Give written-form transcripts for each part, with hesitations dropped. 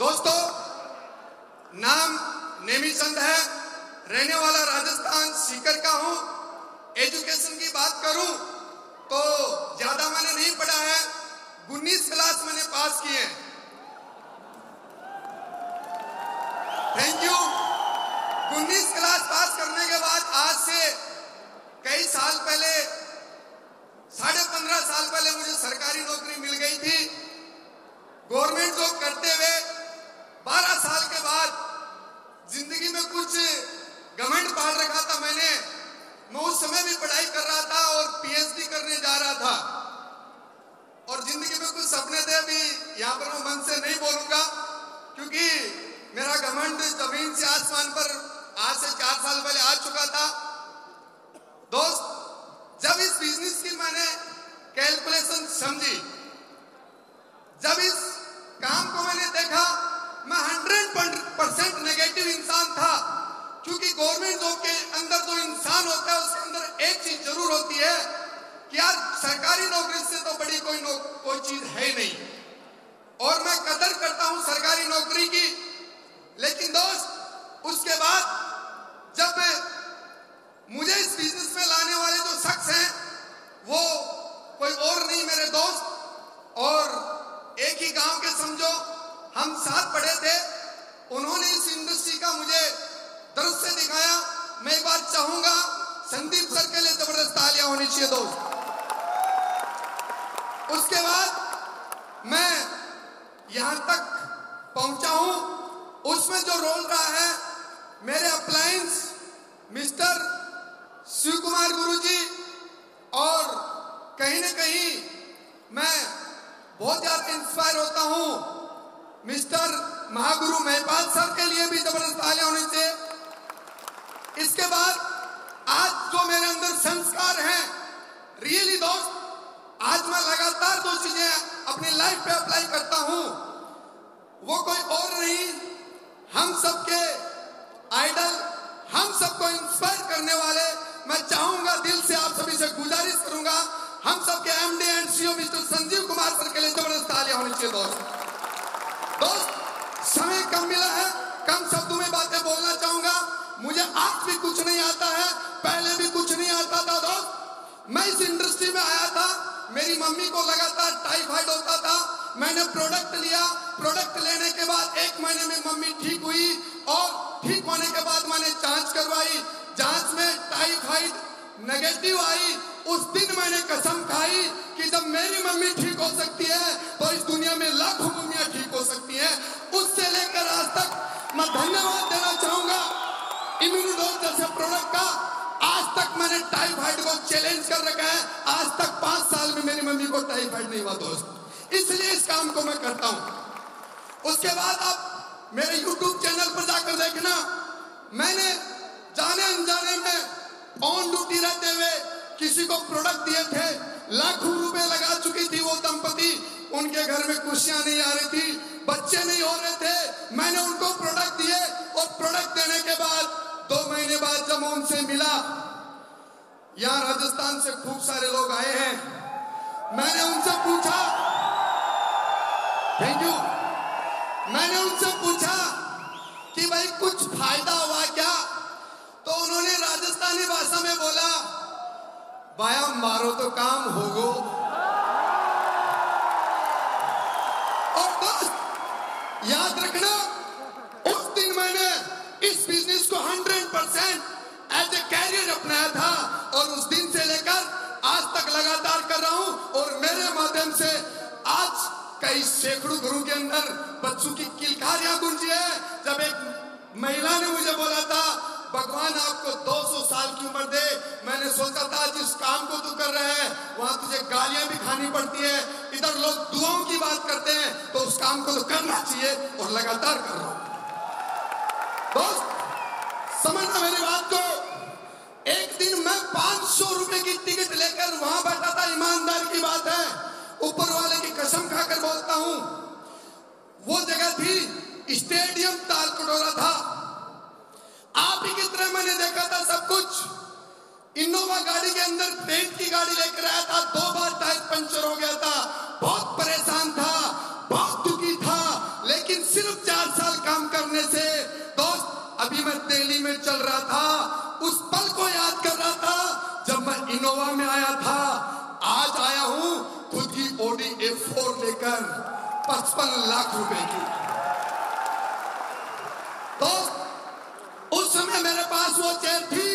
दोस्तों, नाम नेमीचंद है, रहने वाला राजस्थान सीकर का हूं। एजुकेशन की बात करूं तो ज्यादा मैंने नहीं पढ़ा है, 19 क्लास मैंने पास किए हैं। Thank you. 19 क्लास पास करने के बाद आज से कई साल पहले, 15.5 साल पहले मुझे सरकारी नौकरी मिल गई थी। गवर्नमेंट जॉब करते हुए 12 साल के बाद जिंदगी में कुछ घमंड पाल रखा था मैंने। मैं उस समय भी पढ़ाई कर रहा था और पीएचडी करने जा रहा था, और जिंदगी में कुछ सपने थे भी, यहाँ पर मैं मन से नहीं बोलूंगा क्योंकि मेरा घमंड जमीन से आसमान पर आज से 4 साल पहले आ चुका था। दोस्त, जब इस बिजनेस की मैंने कैलकुलेशन समझी, जब इस काम को मैंने देखा, मैं 100% नेगेटिव इंसान था। क्योंकि गवर्नमेंट जॉब के अंदर जो इंसान होता है उसके अंदर एक चीज जरूर होती है कि यार सरकारी नौकरी से तो बड़ी कोई चीज है ही नहीं, और मैं कदर करता हूं सरकारी नौकरी की। लेकिन दोस्त, उसके बाद जब मुझे इस बिजनेस में लाने वाले जो शख्स हैं वो कोई और नहीं, मेरे दोस्त, और एक ही गांव के समझो, हम साथ पढ़े थे। उन्होंने इस इंडस्ट्री का मुझे दर्द से दिखाया। मैं एक बात चाहूंगा, संदीप सर के लिए जबरदस्त तालियां होनी चाहिए दोस्त। उसके बाद मैं यहां तक पहुंचा हूं, उसमें जो रोल रहा है मेरे अप्लायंस मिस्टर शिव कुमार गुरुजी, और कहीं न कहीं मैं बहुत ज्यादा इंस्पायर होता हूं मिस्टर महागुरु महिपाल सर के लिए भी जबरदस्त तालियां होनी चाहिए। इसके बाद आज जो मेरे अंदर संस्कार हैं, रियली दोस्त, आज मैं लगातार जो चीजें अपनी लाइफ पे अप्लाई करता हूं वो कोई और नहीं, हम सबके आइडल, हम सबको इंस्पायर करने वाले, मैं चाहूंगा दिल से आप सभी से गुजारिश करूंगा, हम सबके MD and CEO mister Sanjeev Kumar sir के लिए जबरदस्त तालियां होनी चाहिए दोस्त, समय कम मिला है, कम शब्दों में बातें बोलना चाहूंगा। मुझे आज भी कुछ नहीं आता है, पहले भी कुछ नहीं आता था दोस्त। मैं इस इंडस्ट्री में आया था, मेरी मम्मी को लगातार टाइफाइड होता था, मैंने प्रोडक्ट लिया, प्रोडक्ट लेने के बाद 1 महीने में मम्मी ठीक हुई, और ठीक होने के बाद मैंने जांच करवाई, जांच में टाइफाइड नेगेटिव आई। उस दिन मैंने कसम खाई कि जब मेरी मम्मी ठीक हो सकती है तो इस दुनिया में लाखों मम्मियां ठीक हो सकती हैं। उससे लेकर आज तक मैं धन्यवाद देना चाहूंगा इम्यूनोडोज जैसे प्रोडक्ट का। आज तक मैंने टाइफाइड को चैलेंज कर रखा है, आज तक 5 साल में मेरी मम्मी को टाइफाइड नहीं हुआ दोस्त, इसलिए इस काम को मैं करता हूं। उसके बाद आप मेरे YouTube चैनल पर जाकर देखना, मैंने जाने अनजाने में ऑन ड्यूटी रहते हुए किसी को प्रोडक्ट दिए थे, लाखों रुपए लगा चुकी थी वो दंपति, उनके घर में खुशियां नहीं आ रही थी, बच्चे नहीं हो रहे थे, मैंने उनको प्रोडक्ट दिए, और प्रोडक्ट देने के बाद 2 महीने बाद जब मैं उनसे मिला, यहाँ राजस्थान से खूब सारे लोग आए हैं, मैंने उनसे पूछा, थैंक यू, मैंने उनसे पूछा कि भाई कुछ फायदा हुआ क्या? तो उन्होंने राजस्थानी भाषा में बोला, बाया मारो तो काम होगो। और दोस्त याद रखना, उस दिन मैंने इस बिजनेस को 100% एज ए कैरियर अपनाया था, और उस दिन से लेकर आज तक लगातार कर रहा हूं, और मेरे माध्यम से आज कई सैकड़ों घरों के अंदर बच्चों की किलकारियां गूंजी है। जब एक महिला ने मुझे बोला था, भगवान आपको 200 साल की उम्र दे, मैंने सोचा था जिस काम को तू कर रहा है वहां तुझे गालियां भी खानी पड़ती है, इधर लोग दुआओं की बात करते हैं, तो उस काम को तो करना चाहिए, और लगातार कर रहा हूं। दोस्त समझना मेरी बात को, एक दिन मैं 500 रुपए की टिकट लेकर वहां बैठा था, ईमानदार की बात है, ऊपर वाले की कसम खाकर बोलता हूं, वो जगह थी स्टेडियम तालकटोरा था, आप ही की तरह मैंने देखा था सब कुछ। इनोवा गाड़ी के अंदर पेंट की गाड़ी लेकर आया था, 2 बार टायर पंचर हो गया था, बहुत परेशान था, बहुत दुखी था, लेकिन सिर्फ काम करने से। दोस्त, अभी मैं दिल्ली में चल रहा था, उस पल को याद कर रहा था जब मैं इनोवा में आया था। आज आया हूं खुद की Audi A4 लेकर 55 लाख रुपए की। दोस्त, उस समय मेरे पास वो चेयर थी,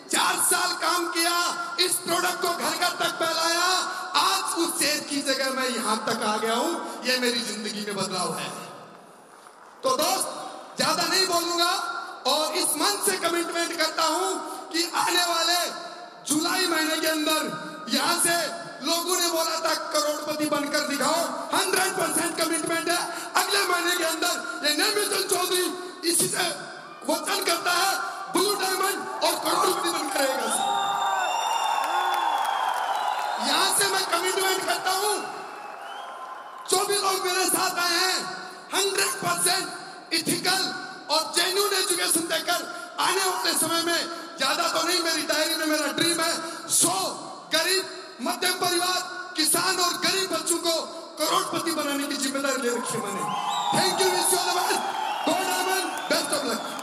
4 साल काम किया, इस प्रोडक्ट को घर घर तक फैलाया, आज उस चेयर की जगह मैं यहां तक आ गया हूं। ये मेरी जिंदगी में बदलाव है। तो दोस्त, ज्यादा नहीं बोलूंगा और इस मन से कमिटमेंट करता हूं कि आने वाले जुलाई महीने के अंदर यहां से लोगों ने बोला था करोड़पति बनकर दिखाओ, 100% कमिटमेंट है। अगले महीने के अंदर ये नेमिचंद चौधरी इसी से वचन करता है, ब्लू डायमंड और करोड़पति बनकर रहेगा। यहां से मैं कमिटमेंट करता हूं, जो भी लोग मेरे साथ आए हैं 100% इथिकल और जेन्युइन एजुकेशन देकर आने वाले समय में, ज्यादा तो नहीं, मेरी डायरी में मेरा ड्रीम है 100 गरीब मध्यम परिवार, किसान और गरीब बच्चों को करोड़पति बनाने की जिम्मेदारी ले रखी है मैंने। Thank you, wish you all the best, God diamond, best of luck.